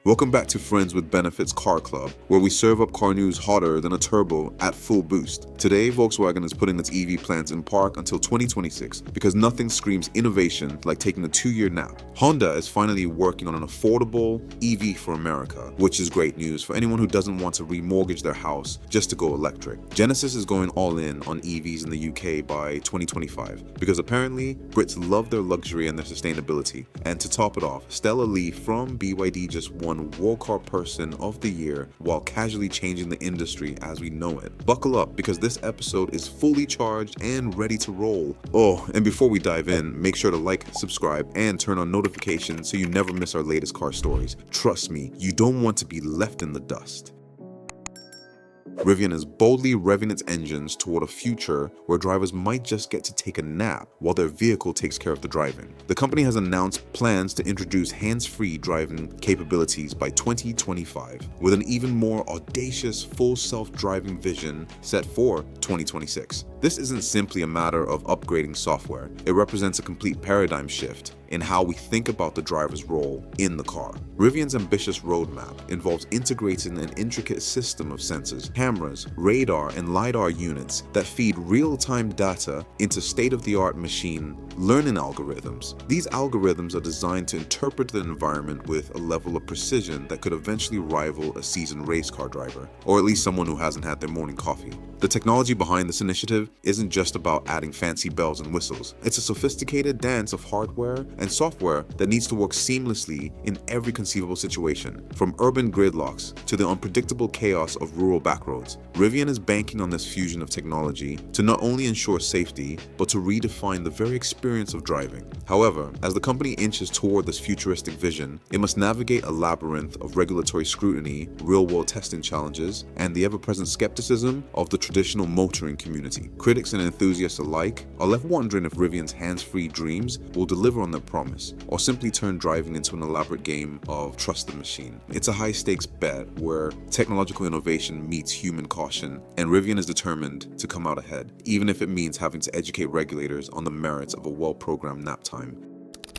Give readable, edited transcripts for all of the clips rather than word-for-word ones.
Welcome back to Friends with Benefits Car Club, where we serve up car news hotter than a turbo at full boost. Today, Volkswagen is putting its EV plans in park until 2026 because nothing screams innovation like taking a 2-year nap. Honda is finally working on an affordable EV for America, which is great news for anyone who doesn't want to remortgage their house just to go electric. Genesis is going all in on EVs in the UK by 2025 because apparently Brits love their luxury and their sustainability. And to top it off, Stella Li from BYD just won World Car Person of the Year while casually changing the industry as we know it. Buckle up because this episode is fully charged and ready to roll. Oh, and before we dive in, make sure to like, subscribe, and turn on notifications so you never miss our latest car stories. Trust me, you don't want to be left in the dust. Rivian is boldly revving its engines toward a future where drivers might just get to take a nap while their vehicle takes care of the driving. The company has announced plans to introduce hands-free driving capabilities by 2025, with an even more audacious full self-driving vision set for 2026. This isn't simply a matter of upgrading software. It represents a complete paradigm shift in how we think about the driver's role in the car. Rivian's ambitious roadmap involves integrating an intricate system of sensors, cameras, radar, and LiDAR units that feed real-time data into state-of-the-art machine learning algorithms. These algorithms are designed to interpret the environment with a level of precision that could eventually rival a seasoned race car driver, or at least someone who hasn't had their morning coffee. The technology behind this initiative isn't just about adding fancy bells and whistles. It's a sophisticated dance of hardware and software that needs to work seamlessly in every conceivable situation, from urban gridlocks to the unpredictable chaos of rural backroads. Rivian is banking on this fusion of technology to not only ensure safety, but to redefine the very experience of driving. However, as the company inches toward this futuristic vision, it must navigate a labyrinth of regulatory scrutiny, real-world testing challenges, and the ever-present skepticism of the traditional motoring community. Critics and enthusiasts alike are left wondering if Rivian's hands-free dreams will deliver on their promise, or simply turn driving into an elaborate game of trust the machine. It's a high-stakes bet where technological innovation meets human caution, and Rivian is determined to come out ahead, even if it means having to educate regulators on the merits of a well-programmed nap time.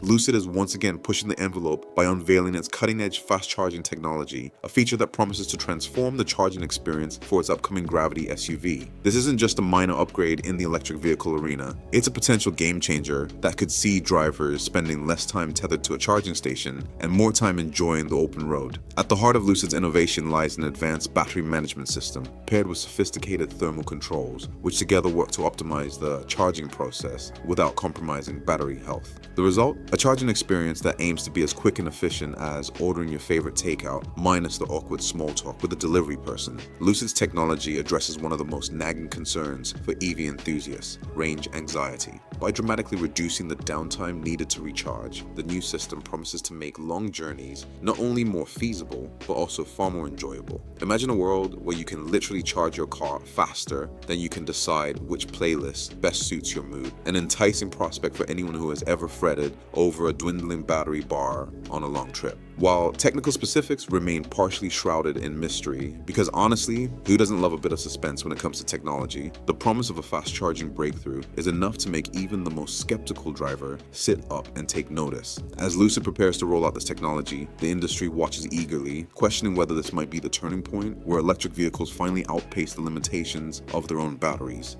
Lucid is once again pushing the envelope by unveiling its cutting-edge fast-charging technology, a feature that promises to transform the charging experience for its upcoming Gravity SUV. This isn't just a minor upgrade in the electric vehicle arena. It's a potential game-changer that could see drivers spending less time tethered to a charging station and more time enjoying the open road. At the heart of Lucid's innovation lies an advanced battery management system, paired with sophisticated thermal controls, which together work to optimize the charging process without compromising battery health. The result? A charging experience that aims to be as quick and efficient as ordering your favorite takeout, minus the awkward small talk with a delivery person. Lucid's technology addresses one of the most nagging concerns for EV enthusiasts: range anxiety. By dramatically reducing the downtime needed to recharge, the new system promises to make long journeys not only more feasible, but also far more enjoyable. Imagine a world where you can literally charge your car faster than you can decide which playlist best suits your mood. An enticing prospect for anyone who has ever fretted over a dwindling battery bar on a long trip. While technical specifics remain partially shrouded in mystery, because honestly, who doesn't love a bit of suspense when it comes to technology, the promise of a fast-charging breakthrough is enough to make even the most skeptical driver sit up and take notice. As Lucid prepares to roll out this technology, the industry watches eagerly, questioning whether this might be the turning point where electric vehicles finally outpace the limitations of their own batteries.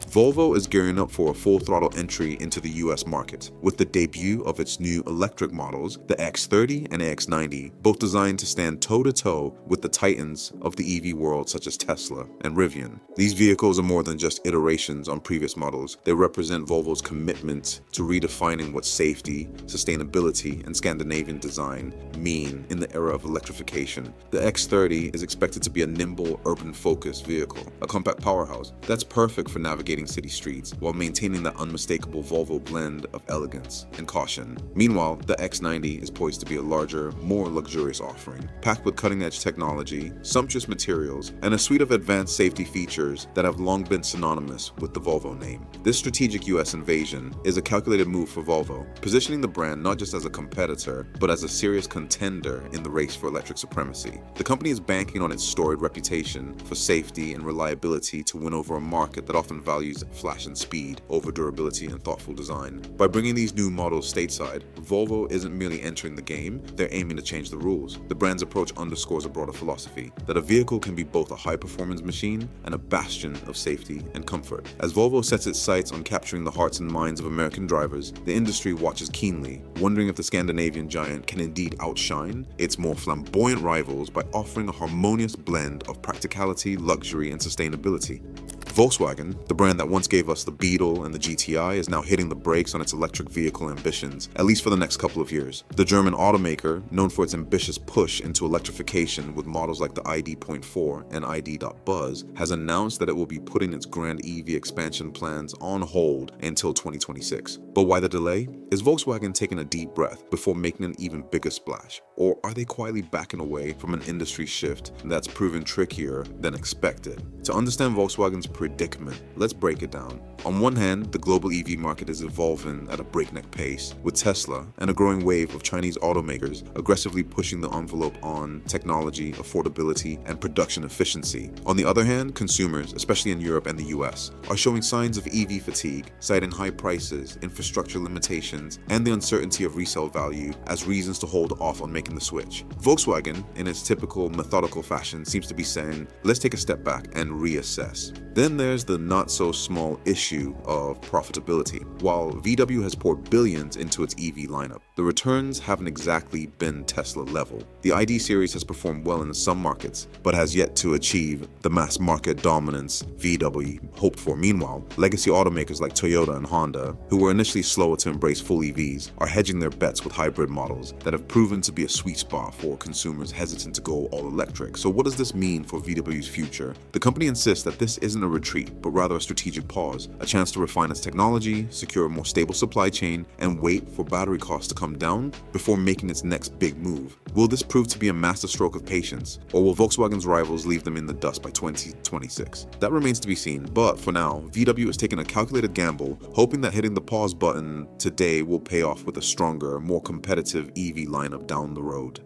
Volvo is gearing up for a full-throttle entry into the US market, with the debut of its new electric models, the X30 and X90, both designed to stand toe-to-toe with the titans of the EV world such as Tesla and Rivian. These vehicles are more than just iterations on previous models. They represent Volvo's commitment to redefining what safety, sustainability, and Scandinavian design mean in the era of electrification. The X30 is expected to be a nimble, urban-focused vehicle, a compact powerhouse that's perfect for navigating city streets while maintaining that unmistakable Volvo blend of elegance and caution. Meanwhile, the X90 is poised to be a larger, more luxurious offering, packed with cutting-edge technology, sumptuous materials, and a suite of advanced safety features that have long been synonymous with the Volvo name. This strategic US invasion is a calculated move for Volvo, positioning the brand not just as a competitor, but as a serious contender in the race for electric supremacy. The company is banking on its storied reputation for safety and reliability to win over a market that often values Ferrari's flash and speed over durability and thoughtful design. By bringing these new models stateside, Volvo isn't merely entering the game, they're aiming to change the rules. The brand's approach underscores a broader philosophy, that a vehicle can be both a high-performance machine and a bastion of safety and comfort. As Volvo sets its sights on capturing the hearts and minds of American drivers, the industry watches keenly, wondering if the Scandinavian giant can indeed outshine its more flamboyant rivals by offering a harmonious blend of practicality, luxury, and sustainability. Volkswagen, the brand that once gave us the Beetle and the GTI, is now hitting the brakes on its electric vehicle ambitions, at least for the next couple of years. The German automaker, known for its ambitious push into electrification with models like the ID.4 and ID.Buzz, has announced that it will be putting its grand EV expansion plans on hold until 2026. But why the delay? Is Volkswagen taking a deep breath before making an even bigger splash? Or are they quietly backing away from an industry shift that's proven trickier than expected? To understand Volkswagen's predicament, let's break it down. On one hand, the global EV market is evolving at a breakneck pace, with Tesla and a growing wave of Chinese automakers aggressively pushing the envelope on technology, affordability, and production efficiency. On the other hand, consumers, especially in Europe and the US, are showing signs of EV fatigue, citing high prices, infrastructure limitations, and the uncertainty of resale value as reasons to hold off on making the switch. Volkswagen, in its typical methodical fashion, seems to be saying, let's take a step back and reassess. Then there's the not-so-small issue of profitability. While VW has poured billions into its EV lineup, the returns haven't exactly been Tesla level. The ID series has performed well in some markets, but has yet to achieve the mass market dominance VW hoped for. Meanwhile, legacy automakers like Toyota and Honda, who were initially slower to embrace full EVs, are hedging their bets with hybrid models that have proven to be a sweet spot for consumers hesitant to go all electric. So what does this mean for VW's future? The company insists that this isn't a retreat, but rather a strategic pause, a chance to refine its technology, secure a more stable supply chain, and wait for battery costs to come down before making its next big move. Will this prove to be a masterstroke of patience, or will Volkswagen's rivals leave them in the dust by 2026? That remains to be seen, but for now, VW is taking a calculated gamble, hoping that hitting the pause button today will pay off with a stronger, more competitive EV lineup down the road.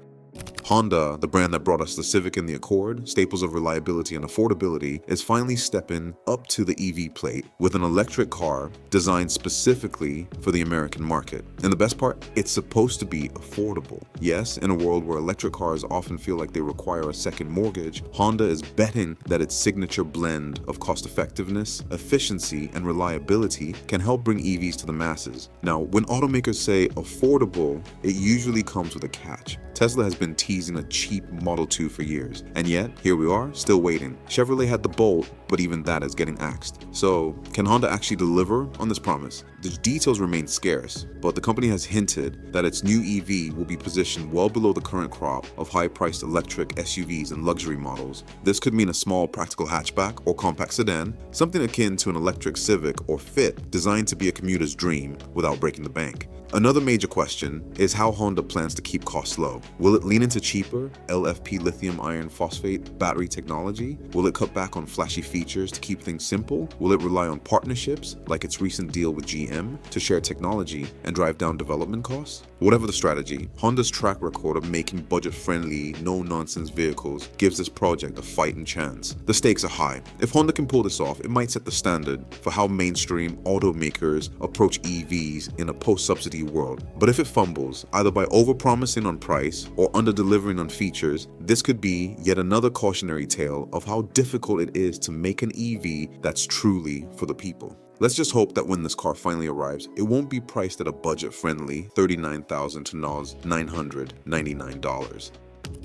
Honda, the brand that brought us the Civic and the Accord, staples of reliability and affordability, is finally stepping up to the EV plate with an electric car designed specifically for the American market. And the best part, it's supposed to be affordable. Yes, in a world where electric cars often feel like they require a second mortgage, Honda is betting that its signature blend of cost-effectiveness, efficiency, and reliability can help bring EVs to the masses. Now, when automakers say affordable, it usually comes with a catch. Tesla has been teasing a cheap Model 2 for years, and yet, here we are, still waiting. Chevrolet had the Bolt, but even that is getting axed. So, can Honda actually deliver on this promise? The details remain scarce, but the company has hinted that its new EV will be positioned well below the current crop of high-priced electric SUVs and luxury models. This could mean a small practical hatchback or compact sedan, something akin to an electric Civic or Fit, designed to be a commuter's dream without breaking the bank. Another major question is how Honda plans to keep costs low. Will it lean into cheaper LFP lithium iron phosphate battery technology? Will it cut back on flashy features to keep things simple? Will it rely on partnerships, like its recent deal with GM, to share technology and drive down development costs? Whatever the strategy, Honda's track record of making budget-friendly, no-nonsense vehicles gives this project a fighting chance. The stakes are high. If Honda can pull this off, it might set the standard for how mainstream automakers approach EVs in a post-subsidy world. But if it fumbles, either by overpromising on price or under-delivering on features, this could be yet another cautionary tale of how difficult it is to make an EV that's truly for the people. Let's just hope that when this car finally arrives, it won't be priced at a budget-friendly $39,000 to $999.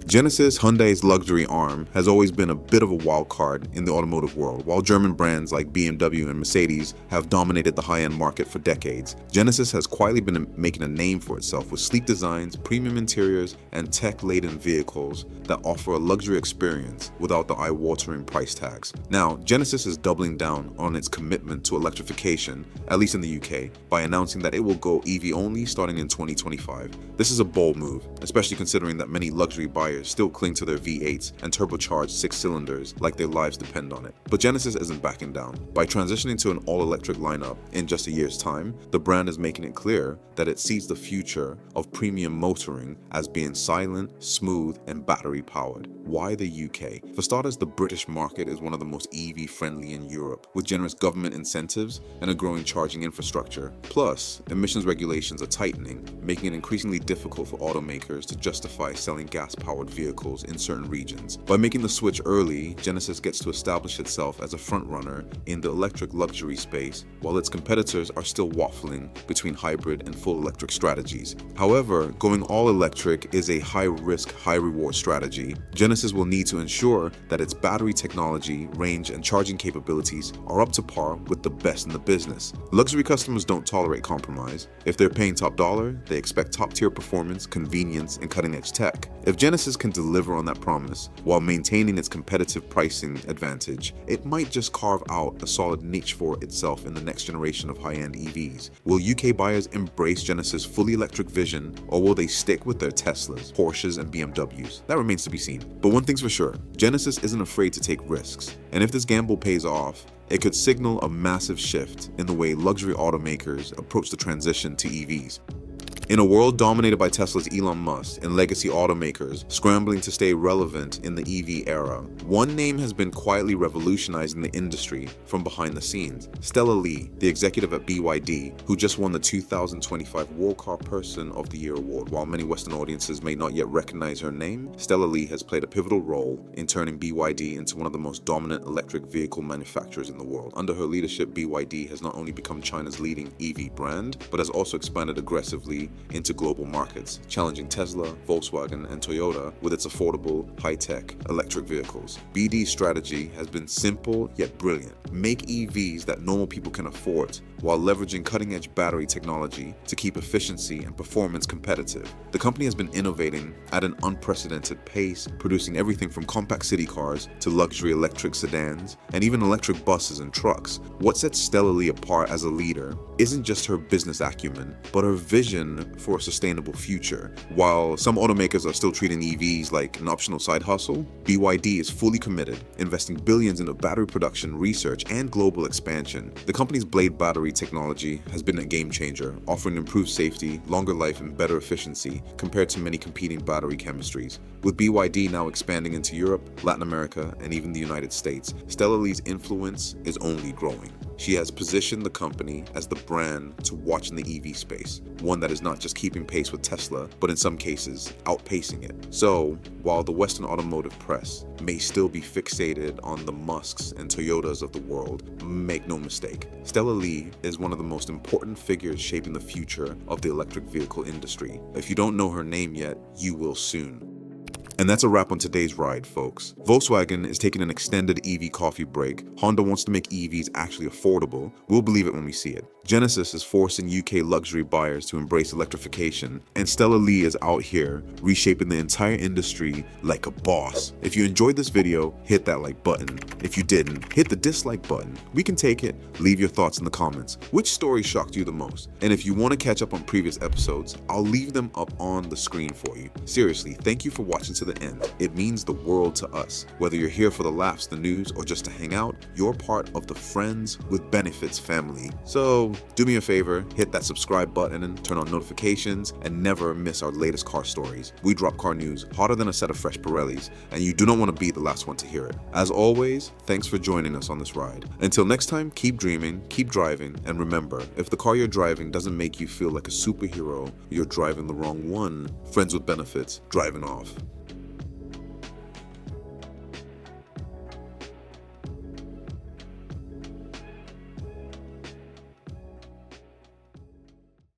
Genesis, Hyundai's luxury arm, has always been a bit of a wild card in the automotive world. While German brands like BMW and Mercedes have dominated the high-end market for decades, Genesis has quietly been making a name for itself with sleek designs, premium interiors, and tech-laden vehicles that offer a luxury experience without the eye-watering price tags. Now, Genesis is doubling down on its commitment to electrification, at least in the UK, by announcing that it will go EV only starting in 2025. This is a bold move, especially considering that many luxury buyers still cling to their V8s and turbocharged 6-cylinders like their lives depend on it. But Genesis isn't backing down. By transitioning to an all-electric lineup in just a year's time, the brand is making it clear that it sees the future of premium motoring as being silent, smooth, and battery-powered. Why the UK? For starters, the British market is one of the most EV-friendly in Europe, with generous government incentives and a growing charging infrastructure. Plus, emissions regulations are tightening, making it increasingly difficult for automakers to justify selling gas-powered vehicles in certain regions. By making the switch early, Genesis gets to establish itself as a frontrunner in the electric luxury space, while its competitors are still waffling between hybrid and full electric strategies. However, going all electric is a high-risk, high-reward strategy. Genesis will need to ensure that its battery technology, range, and charging capabilities are up to par with the best in the business. Luxury customers don't tolerate compromise. If they're paying top dollar, they expect top-tier performance, convenience, and cutting-edge tech. If Genesis can deliver on that promise while maintaining its competitive pricing advantage, it might just carve out a solid niche for itself in the next generation of high-end EVs. Will UK buyers embrace Genesis' fully electric vision, or will they stick with their Teslas, Porsches, and BMWs? That remains to be seen. But one thing's for sure, Genesis isn't afraid to take risks, and if this gamble pays off, it could signal a massive shift in the way luxury automakers approach the transition to EVs. In a world dominated by Tesla's Elon Musk and legacy automakers scrambling to stay relevant in the EV era, one name has been quietly revolutionizing the industry from behind the scenes. Stella Li, the executive at BYD, who just won the 2025 World Car Person of the Year award. While many Western audiences may not yet recognize her name, Stella Li has played a pivotal role in turning BYD into one of the most dominant electric vehicle manufacturers in the world. Under her leadership, BYD has not only become China's leading EV brand, but has also expanded aggressively into global markets, challenging Tesla, Volkswagen, and Toyota with its affordable, high-tech electric vehicles. BD's strategy has been simple yet brilliant. Make EVs that normal people can afford while leveraging cutting-edge battery technology to keep efficiency and performance competitive. The company has been innovating at an unprecedented pace, producing everything from compact city cars to luxury electric sedans and even electric buses and trucks. What sets Stella Li apart as a leader isn't just her business acumen, but her vision for a sustainable future. While some automakers are still treating EVs like an optional side hustle, BYD is fully committed, investing billions into battery production, research, and global expansion. The company's Blade battery technology has been a game changer, offering improved safety, longer life, and better efficiency compared to many competing battery chemistries. With BYD now expanding into Europe, Latin America, and even the United States, Stella Li's influence is only growing. She has positioned the company as the brand to watch in the EV space, one that is not just keeping pace with Tesla, but in some cases, outpacing it. So, while the Western automotive press may still be fixated on the Musks and Toyotas of the world, make no mistake, Stella Li is one of the most important figures shaping the future of the electric vehicle industry. If you don't know her name yet, you will soon. And that's a wrap on today's ride, folks. Volkswagen is taking an extended EV coffee break. Honda wants to make EVs actually affordable. We'll believe it when we see it. Genesis is forcing UK luxury buyers to embrace electrification. And Stella Li is out here reshaping the entire industry like a boss. If you enjoyed this video, hit that like button. If you didn't, hit the dislike button. We can take it. Leave your thoughts in the comments. Which story shocked you the most? And if you want to catch up on previous episodes, I'll leave them up on the screen for you. Seriously, thank you for watching to the end. It means the world to us. Whether you're here for the laughs, the news, or just to hang out, you're part of the Friends with Benefits family. So do me a favor, hit that subscribe button and turn on notifications and never miss our latest car stories. We drop car news hotter than a set of fresh Pirellis, and you do not want to be the last one to hear it. As always, thanks for joining us on this ride. Until next time, keep dreaming, keep driving, and remember, if the car you're driving doesn't make you feel like a superhero, you're driving the wrong one. Friends with Benefits, driving off.